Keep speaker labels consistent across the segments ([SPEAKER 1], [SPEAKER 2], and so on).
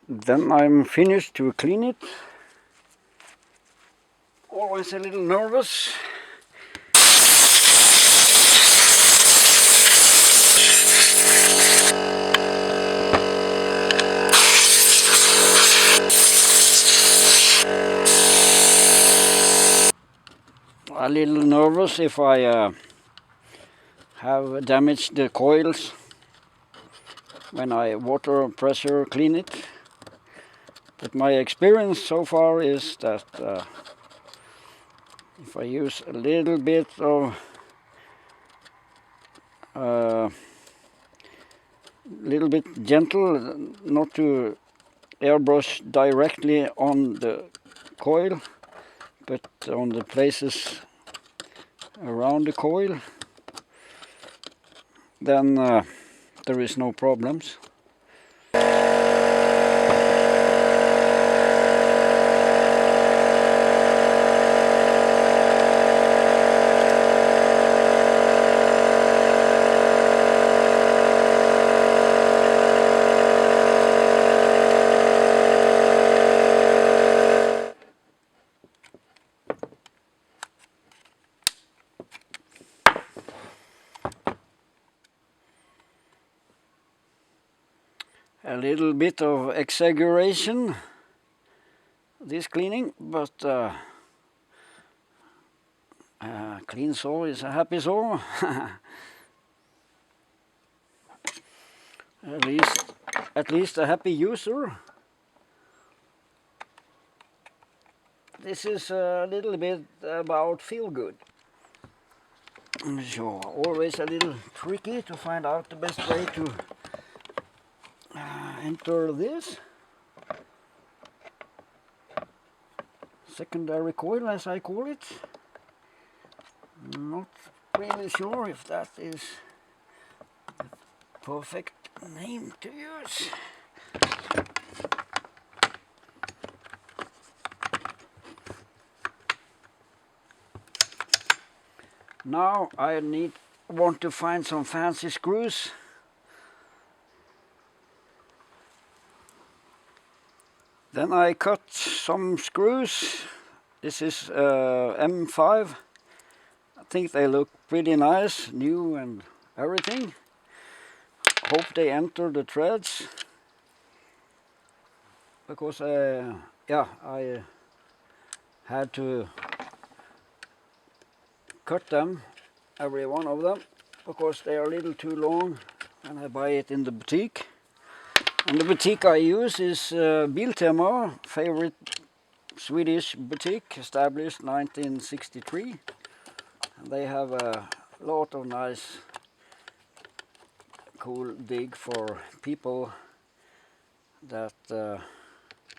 [SPEAKER 1] Then I'm finished to clean it. Always a little nervous. A little nervous if I have damaged the coils when I water pressure clean it. But my experience so far is that if I use a little bit of gentle, not to airbrush directly on the coil, but on the places around the coil, then there is no problems. A little bit of exaggeration, this cleaning, but clean saw is a happy saw. At least a happy user. This is a little bit about feel good. So always a little tricky to find out the best way to enter this secondary coil, as I call it. Not really sure if that is the perfect name to use. Now I want to find some fancy screws. Then I cut some screws. This is M5. I think they look pretty nice, new and everything. Hope they enter the threads, because I had to cut them, every one of them, because they are a little too long and I buy it in the boutique. And the boutique I use is Biltema, favorite Swedish boutique, established 1963. And they have a lot of nice, cool dig for people that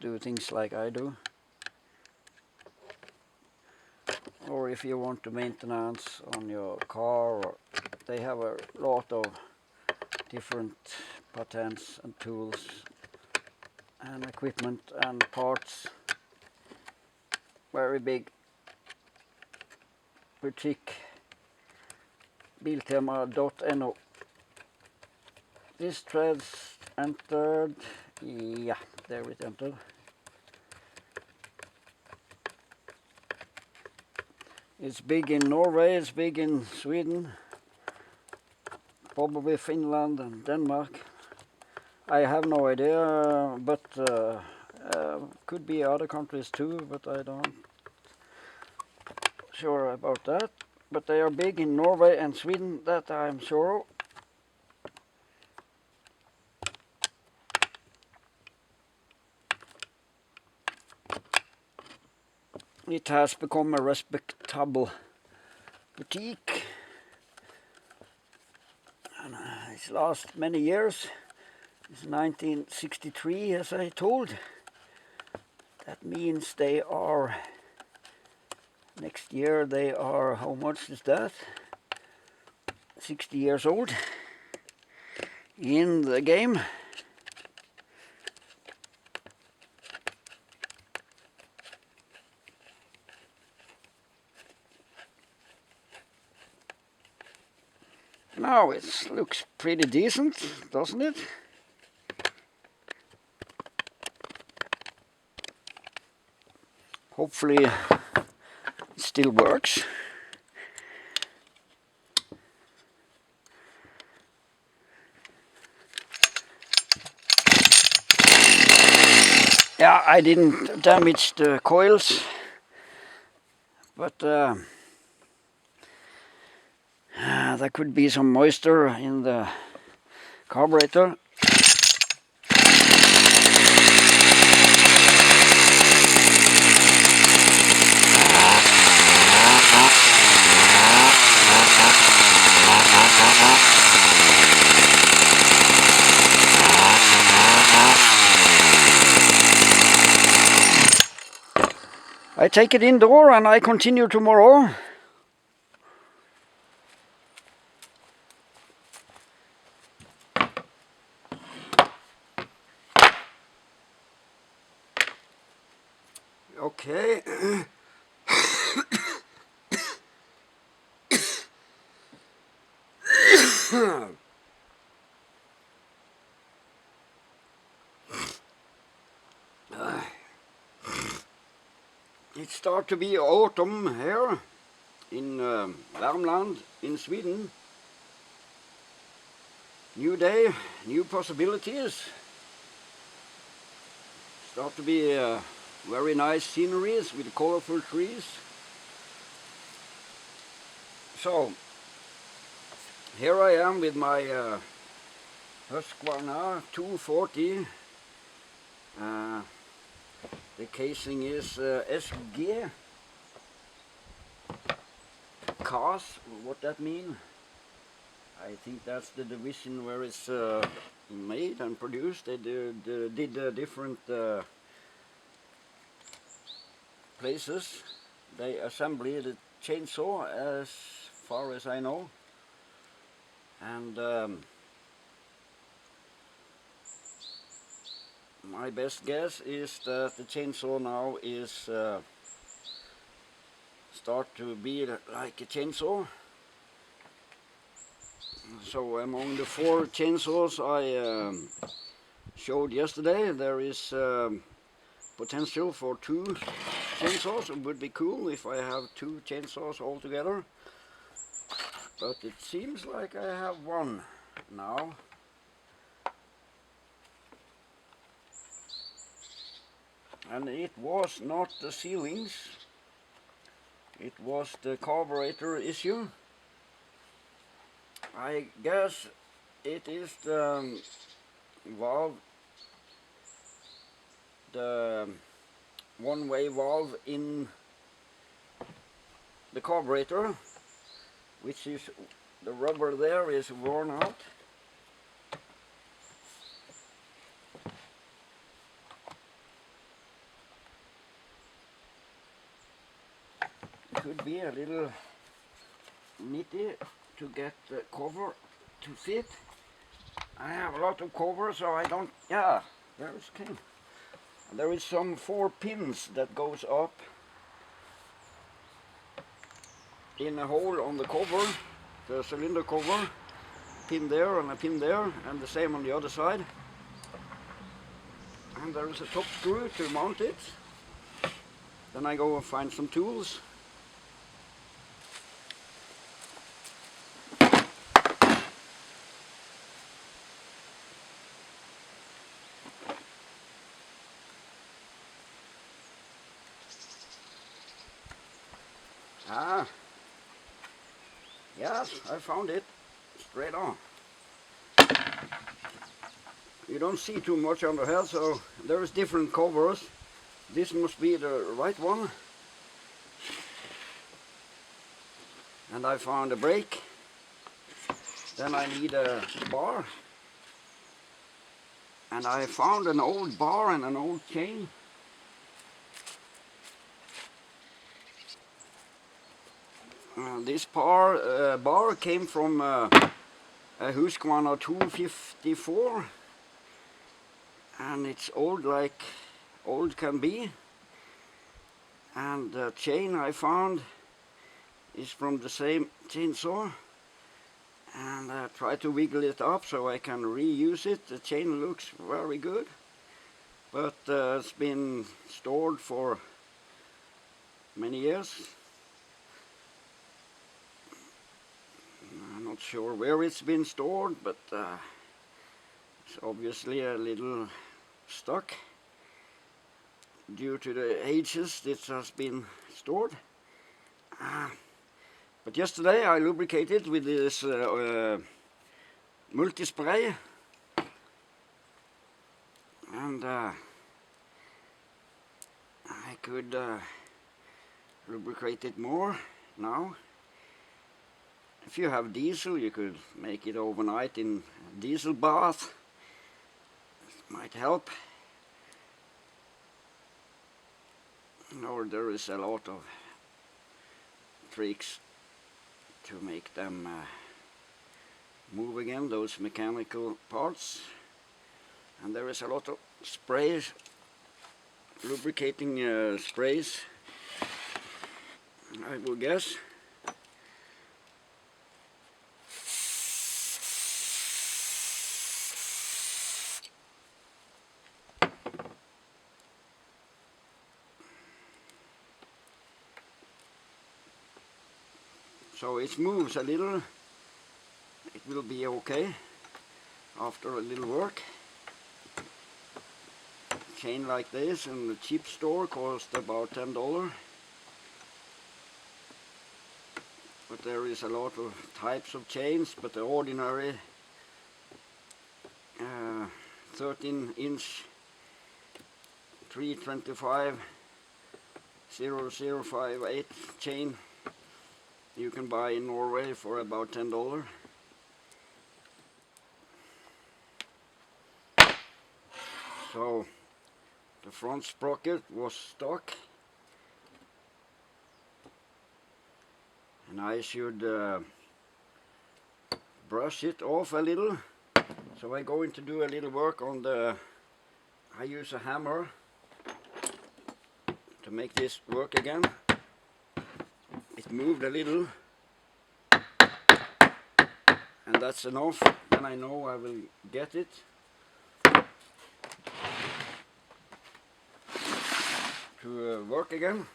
[SPEAKER 1] do things like I do. Or if you want to maintenance on your car, or they have a lot of different patents and tools and equipment and parts. Very big boutique, biltema.no. This threads entered, yeah, there it entered. It's big in Norway, it's big in Sweden, probably Finland and Denmark. I have no idea, but could be other countries too, but I don't sure about that. But they are big in Norway and Sweden, that I'm sure. It has become a respectable boutique, and it's last many years. It's 1963, as I told. That means they are, next year they are, how much is that? 60 years old in the game. Now it looks pretty decent, doesn't it? hopefully it still works. Yeah, I didn't damage the coils, but there could be some moisture in the carburetor. I take it indoor and I continue tomorrow. Okay. It starts to be autumn here in Värmland in Sweden. New day, new possibilities. Start to be very nice sceneries with colorful trees. So here I am with my Husqvarna 240. The casing is SG. CAS, what that mean? I think that's the division where it's made and produced. They did different places. They assembled the chainsaw as far as I know. And my best guess is that the chainsaw now is start to be like a chainsaw. So among the 4 chainsaws I showed yesterday, there is potential for 2 chainsaws. It would be cool if I have 2 chainsaws altogether. But it seems like I have 1 now. And it was not the ceilings, it was the carburetor issue. I guess it is the valve, the one-way valve in the carburetor, which is the rubber there is worn out. Could be a little nitty to get the cover to fit. I have a lot of cover, so I don't. Yeah, there is king. There is some 4 pins that goes up in a hole on the cover, the cylinder cover. Pin there and a pin there, and the same on the other side. And there is a top screw to mount it. Then I go and find some tools. Ah, yes, I found it, straight on. You don't see too much under here, so there is different covers. This must be the right one. And I found a brake. Then I need a bar. And I found an old bar and an old chain. This bar came from a Husqvarna 254, and it's old like old can be. And the chain I found is from the same chainsaw, and I try to wiggle it up so I can reuse it. The chain looks very good, but it's been stored for many years. I'm not sure where it's been stored, but it's obviously a little stuck due to the ages it has been stored. But yesterday I lubricated with this multi-spray, and I could lubricate it more now. If you have diesel, you could make it overnight in diesel bath. It might help. Or there is a lot of tricks to make them move again, those mechanical parts. And there is a lot of sprays, lubricating sprays, I will guess. So it moves a little. It will be okay after a little work. A chain like this in the cheap store cost about $10. But there is a lot of types of chains, but the ordinary 13-inch 325 0058 chain you can buy in Norway for about $10. So the front sprocket was stuck, and I should brush it off a little. So I'm going to do a little work on the, I use a hammer to make this work again. It moved a little, and that's enough. Then I know I will get it. To work again.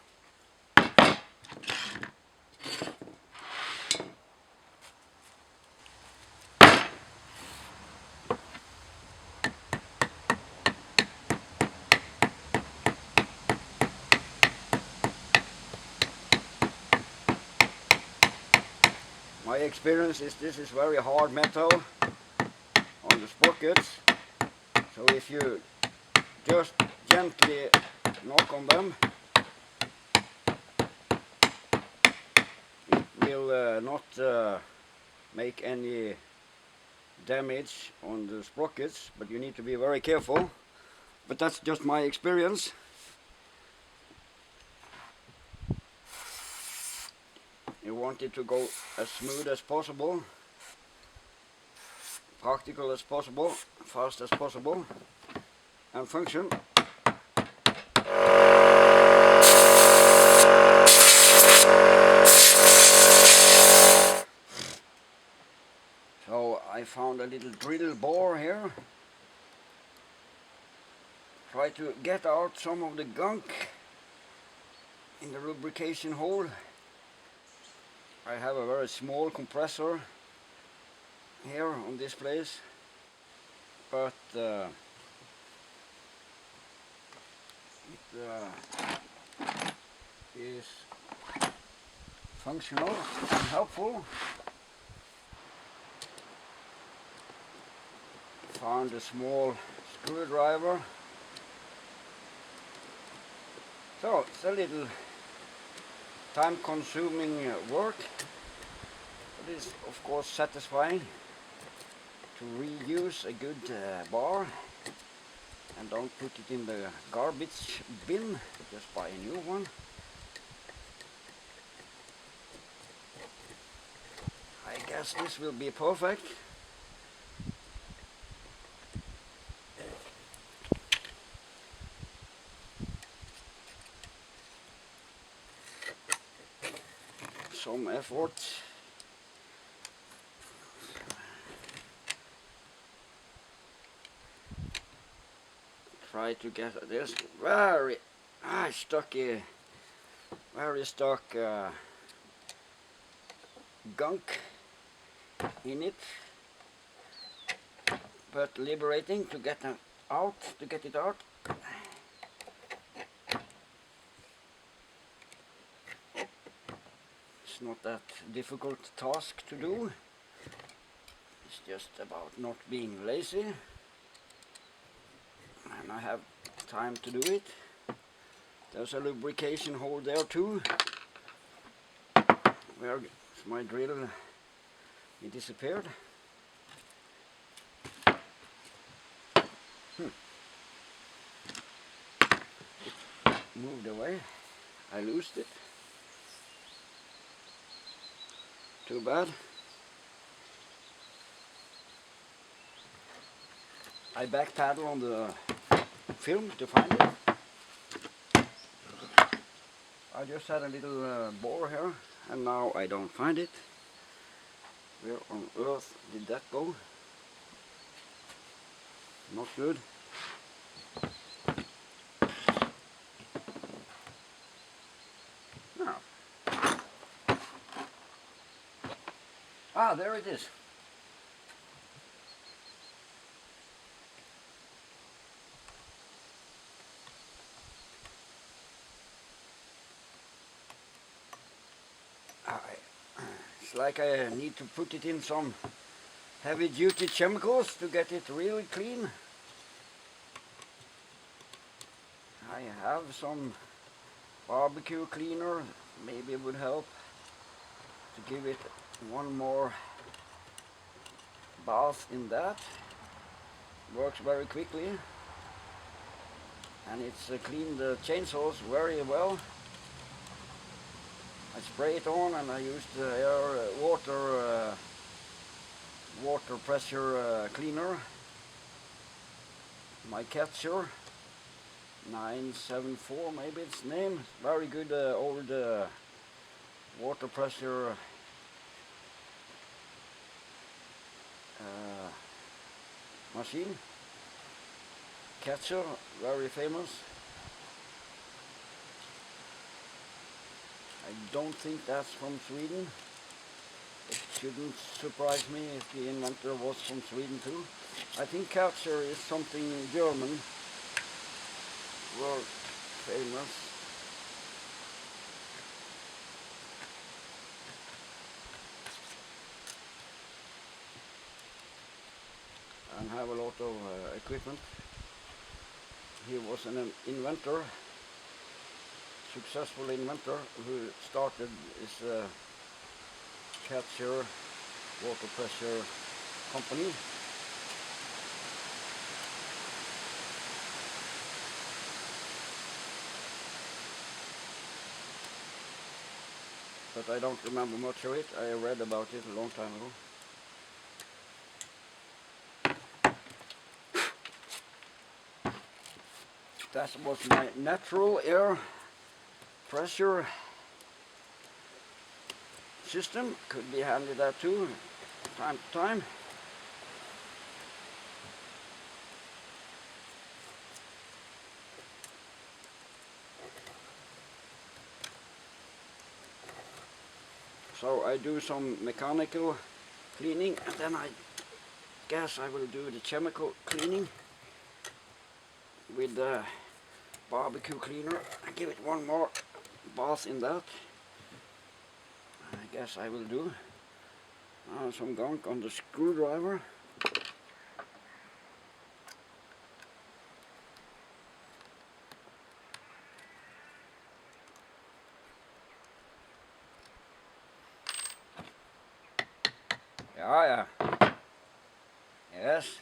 [SPEAKER 1] My experience is this is very hard metal on the sprockets, so if you just gently knock on them, it will not make any damage on the sprockets, but you need to be very careful. But that's just my experience. You want it to go as smooth as possible, practical as possible, fast as possible, and function. So I found a little drill bore here. Try to get out some of the gunk in the lubrication hole. I have a very small compressor here on this place, but it is functional and helpful. Found a small screwdriver. So it's a little time-consuming work, but it's of course satisfying to reuse a good bar and don't put it in the garbage bin, just buy a new one. I guess this will be perfect. Some effort. Try to get this very stucky very stuck gunk in it, but liberating to get it out. It's not that difficult task to do. It's just about not being lazy, and I have time to do it. There's a lubrication hole there too. Where my drill, it disappeared. Moved away. I loosed it. Too bad. I back paddle on the film to find it. I just had a little bore here, and now I don't find it. Where on earth did that go? Not good. No. Ah, there it is. It's like I need to put it in some heavy duty chemicals to get it really clean. I have some barbecue cleaner, maybe it would help to give it one more bath in that. Works very quickly, and it's cleaned the chainsaws very well. I spray it on, and I use the water pressure cleaner. My catcher 974, maybe its name. Very good old water pressure machine. Catcher, very famous. I don't think that's from Sweden. It shouldn't surprise me if the inventor was from Sweden too. I think catcher is something German, world famous. And have a lot of equipment. He was an inventor, successful inventor, who started his catcher water pressure company. But I don't remember much of it. I read about it a long time ago. That was my natural air pressure system. Could be handy that too, time to time. So I do some mechanical cleaning, and then I guess I will do the chemical cleaning with the barbecue cleaner. I give it one more bath in that. I guess I will do. Some gunk on the screwdriver. Yeah. Yes.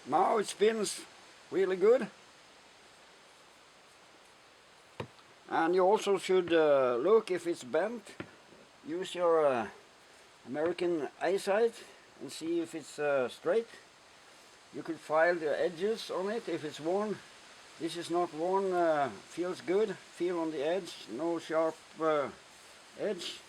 [SPEAKER 1] Now it spins really good. And you also should look if it's bent. Use your American eyesight and see if it's straight. You could file the edges on it if it's worn. This is not worn, feels good. Feel on the edge, no sharp edge.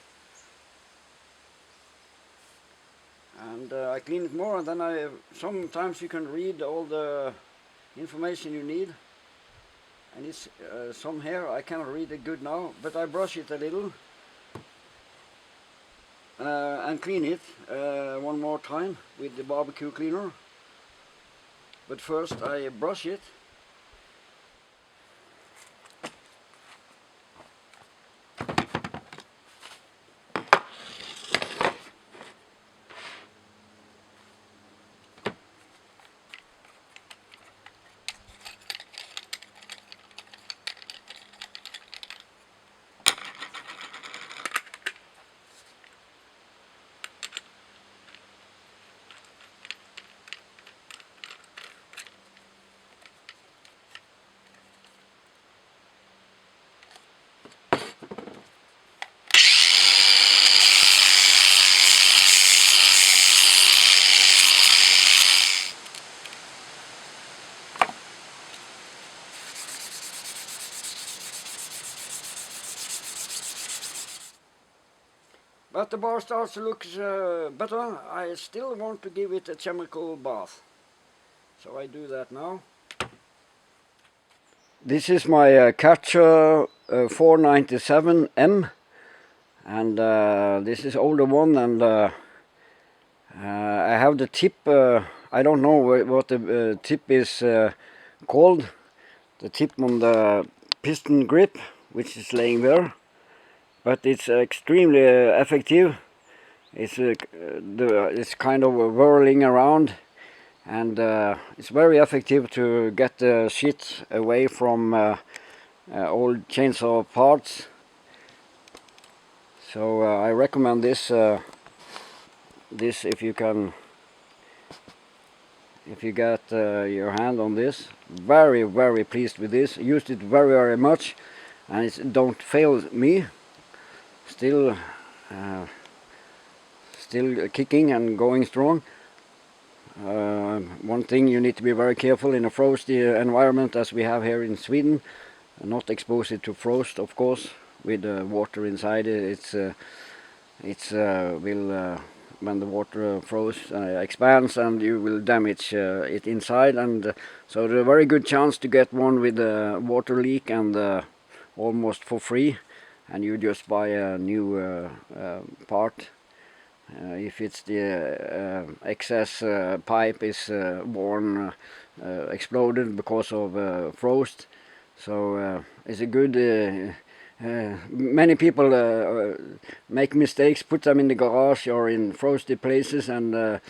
[SPEAKER 1] And I clean it more, and then sometimes you can read all the information you need. And it's some here, I cannot read it good now, but I brush it a little and clean it one more time with the barbecue cleaner. But first I brush it. But the bar starts to look better. I still want to give it a chemical bath. So I do that now. This is my Catcher 497M. And this is older one, and I have the tip, I don't know what the tip is called. The tip on the piston grip, which is laying there. But it's extremely effective. It's kind of whirling around, and it's very effective to get the shit away from old chainsaw parts. So I recommend this. This if you get your hand on this. Very pleased with this. Used it very much, and it don't fail me. Still kicking and going strong. One thing, you need to be very careful in a frosty environment as we have here in Sweden. Not expose it to frost, of course, with water inside it. Will when the water expands, and you will damage it inside. And so there's a very good chance to get one with a water leak, and almost for free. And you just buy a new part. If it's the excess pipe is worn, exploded because of frost, so it's a good. Many people make mistakes, put them in the garage or in frosty places, and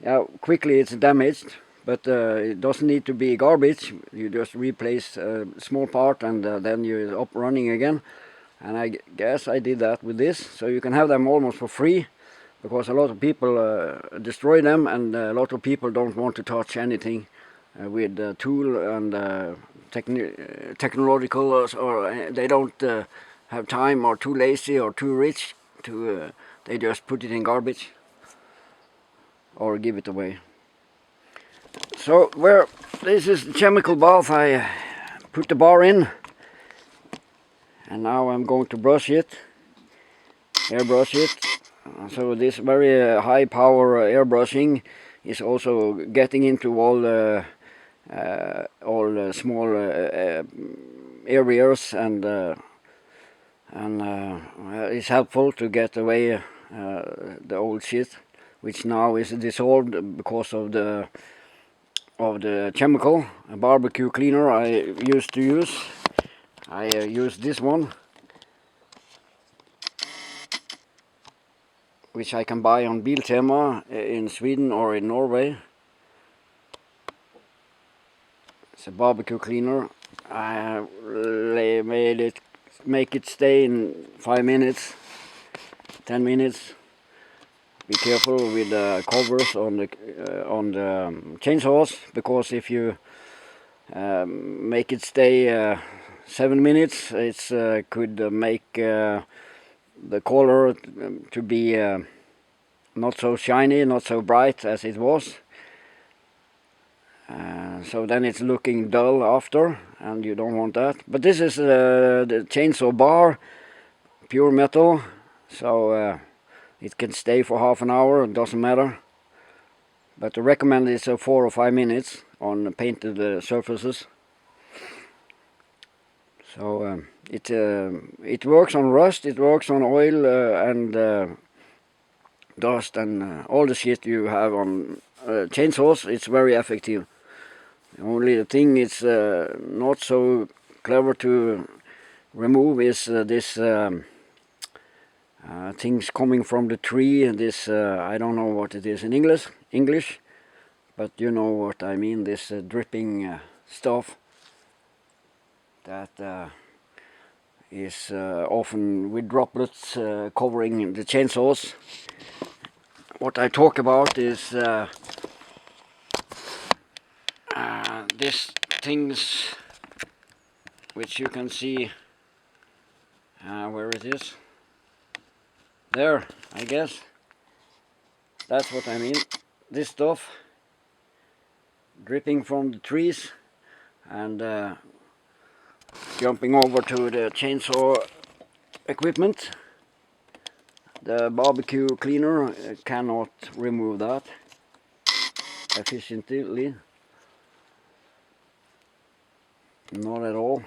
[SPEAKER 1] yeah, quickly it's damaged. But it doesn't need to be garbage. You just replace a small part, and then you're up running again. And I guess I did that with this. So you can have them almost for free, because a lot of people destroy them, and a lot of people don't want to touch anything with tool and technological, or they don't have time, or too lazy, or too rich to. They just put it in garbage or give it away. So this is the chemical bath. I put the bar in. And now I'm going to brush it, airbrush it. So this very high power airbrushing is also getting into all the small areas, and it's helpful to get away the old shit, which now is dissolved because of the chemical. A barbecue cleaner I used to use. I use this one, which I can buy on Biltema in Sweden or in Norway. It's a barbecue cleaner. I make it stay in 5 minutes, 10 minutes. Be careful with the covers on the chainsaws, because if you make it stay 7 minutes, it could make the collar to be not so shiny, not so bright as it was. So then it's looking dull after, and you don't want that. But this is the chainsaw bar, pure metal, so it can stay for half an hour, it doesn't matter. But the recommended is 4 or 5 minutes on painted surfaces. So it works on rust, it works on oil and dust and all the shit you have on chainsaws. It's very effective. Only the thing it's not so clever to remove is this things coming from the tree, and this I don't know what it is in English, but you know what I mean, this dripping stuff that is often with droplets covering the chainsaws. What I talk about is these things which you can see where it is. There, I guess. That's what I mean. This stuff dripping from the trees and jumping over to the chainsaw equipment. The barbecue cleaner cannot remove that efficiently. Not at all.